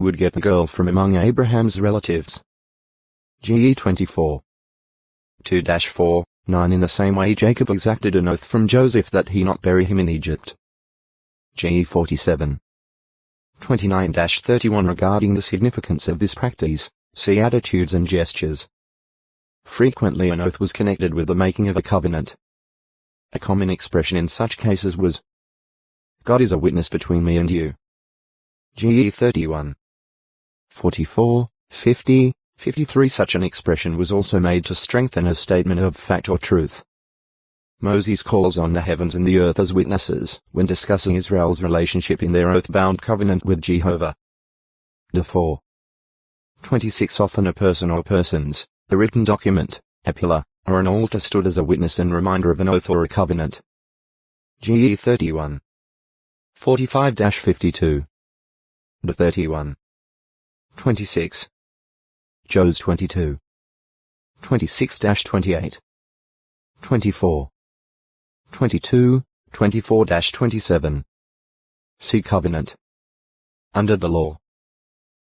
would get the girl from among Abraham's relatives. GE 24. 2-4, 9 In the same way Jacob exacted an oath from Joseph that he not bury him in Egypt. GE 47. 29-31 Regarding the significance of this practice, see attitudes and gestures. Frequently an oath was connected with the making of a covenant. A common expression in such cases was, God is a witness between me and you. GE 31. 44, 50, 53 Such an expression was also made to strengthen a statement of fact or truth. Moses calls on the heavens and the earth as witnesses when discussing Israel's relationship in their oath-bound covenant with Jehovah. De 4. 26 Often a person or persons, a written document, a pillar, or an altar stood as a witness and reminder of an oath or a covenant. GE 31. 45-52. De 31. 26. Jos 22. 26-28. 24. 22, 24-27. See Covenant. Under the law.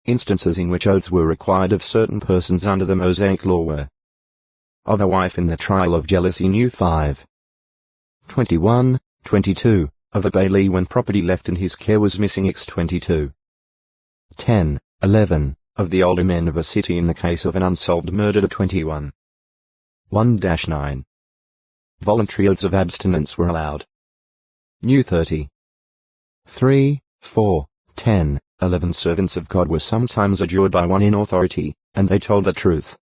Instances in which oaths were required of certain persons under the Mosaic law were: of a wife in the trial of jealousy New 5. 21, 22, of a bailee when property left in his care was missing X 22. 10, 11, of the older men of a city in the case of an unsolved murder 21. 1-9. Voluntary oaths of abstinence were allowed. New 30. 3, 4, 10, 11 Servants of God were sometimes adjured by one in authority, and they told the truth.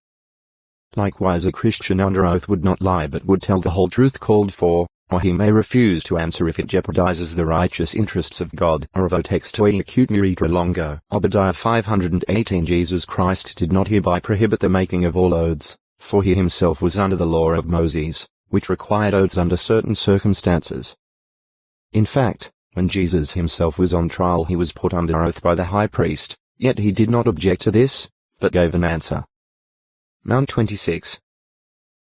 Likewise a Christian under oath would not lie but would tell the whole truth called for, or he may refuse to answer if it jeopardizes the righteous interests of God or of text to acute miritra longo. Obadiah 518 Jesus Christ did not hereby prohibit the making of all oaths, for he himself was under the law of Moses, which required oaths under certain circumstances. In fact, when Jesus himself was on trial he was put under oath by the high priest, yet he did not object to this, but gave an answer. Mount 26.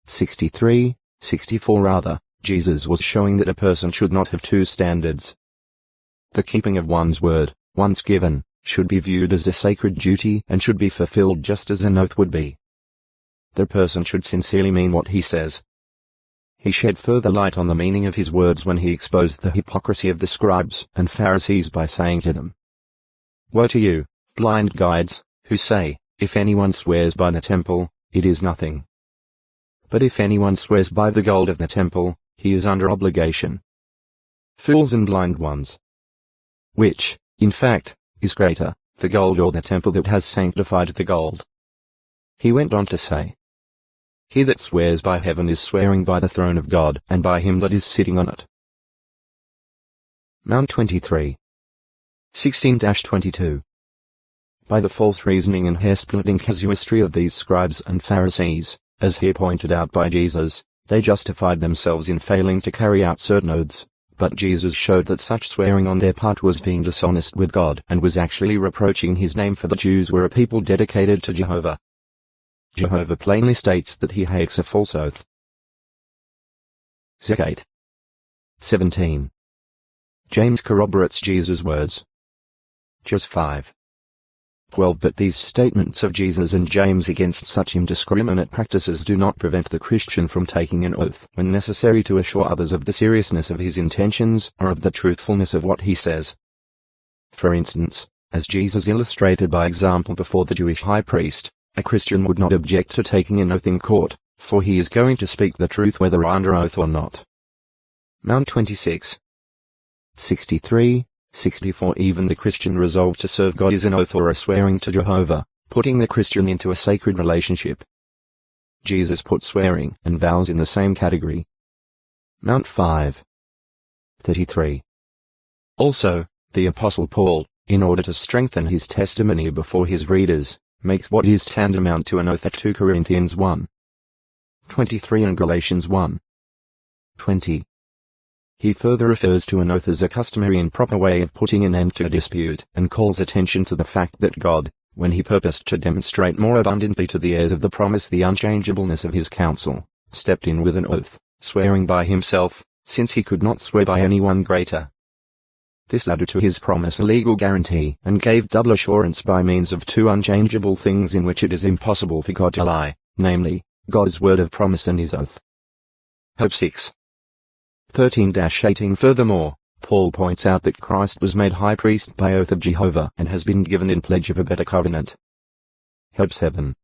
63, 64 Rather, Jesus was showing that a person should not have two standards. The keeping of one's word, once given, should be viewed as a sacred duty and should be fulfilled just as an oath would be. The person should sincerely mean what he says. He shed further light on the meaning of his words when he exposed the hypocrisy of the scribes and Pharisees by saying to them, Woe to you, blind guides, who say, if anyone swears by the temple, it is nothing. But if anyone swears by the gold of the temple, he is under obligation. Fools and blind ones. Which, in fact, is greater, the gold or the temple that has sanctified the gold? He went on to say, He that swears by heaven is swearing by the throne of God and by him that is sitting on it. Mount 23. 16-22. By the false reasoning and hair-splitting casuistry of these scribes and Pharisees, as here pointed out by Jesus, they justified themselves in failing to carry out certain oaths, but Jesus showed that such swearing on their part was being dishonest with God and was actually reproaching his name, for the Jews were a people dedicated to Jehovah. Jehovah plainly states that he hates a false oath. Zakat. 17. James corroborates Jesus' words. Jos 5. 12 But these statements of Jesus and James against such indiscriminate practices do not prevent the Christian from taking an oath when necessary to assure others of the seriousness of his intentions or of the truthfulness of what he says. For instance, as Jesus illustrated by example before the Jewish high priest, a Christian would not object to taking an oath in court, for he is going to speak the truth whether under oath or not. Mount 26. 63, 64 Even the Christian resolve to serve God is an oath or a swearing to Jehovah, putting the Christian into a sacred relationship. Jesus put swearing and vows in the same category. Mount 5. 33. Also, the Apostle Paul, in order to strengthen his testimony before his readers, makes what is tantamount to an oath at 2 Corinthians 1. 23 and Galatians 1. 20. He further refers to an oath as a customary and proper way of putting an end to a dispute, and calls attention to the fact that God, when he purposed to demonstrate more abundantly to the heirs of the promise the unchangeableness of his counsel, stepped in with an oath, swearing by himself, since he could not swear by anyone greater. This added to his promise a legal guarantee and gave double assurance by means of two unchangeable things in which it is impossible for God to lie, namely, God's word of promise and his oath. Hope 6. 13-18 Furthermore, Paul points out that Christ was made high priest by oath of Jehovah and has been given in pledge of a better covenant. Hope 7.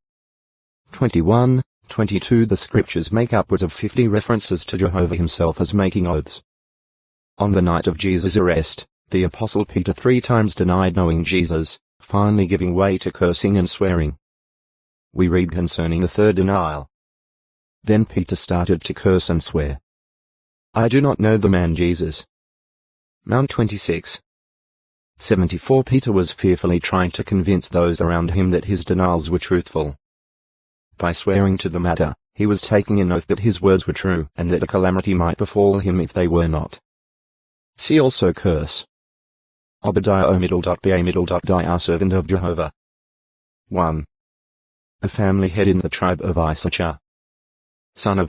21, 22 The scriptures make upwards of 50 references to Jehovah himself as making oaths. On the night of Jesus' arrest, the Apostle Peter 3 times denied knowing Jesus, finally giving way to cursing and swearing. We read concerning the third denial. Then Peter started to curse and swear. I do not know the man Jesus. Mount 26. 74 Peter was fearfully trying to convince those around him that his denials were truthful. By swearing to the matter, he was taking an oath that his words were true and that a calamity might befall him if they were not. See also curse. Obadiah O.Ba. Servant of Jehovah. 1. A family head in the tribe of Issachar. Son of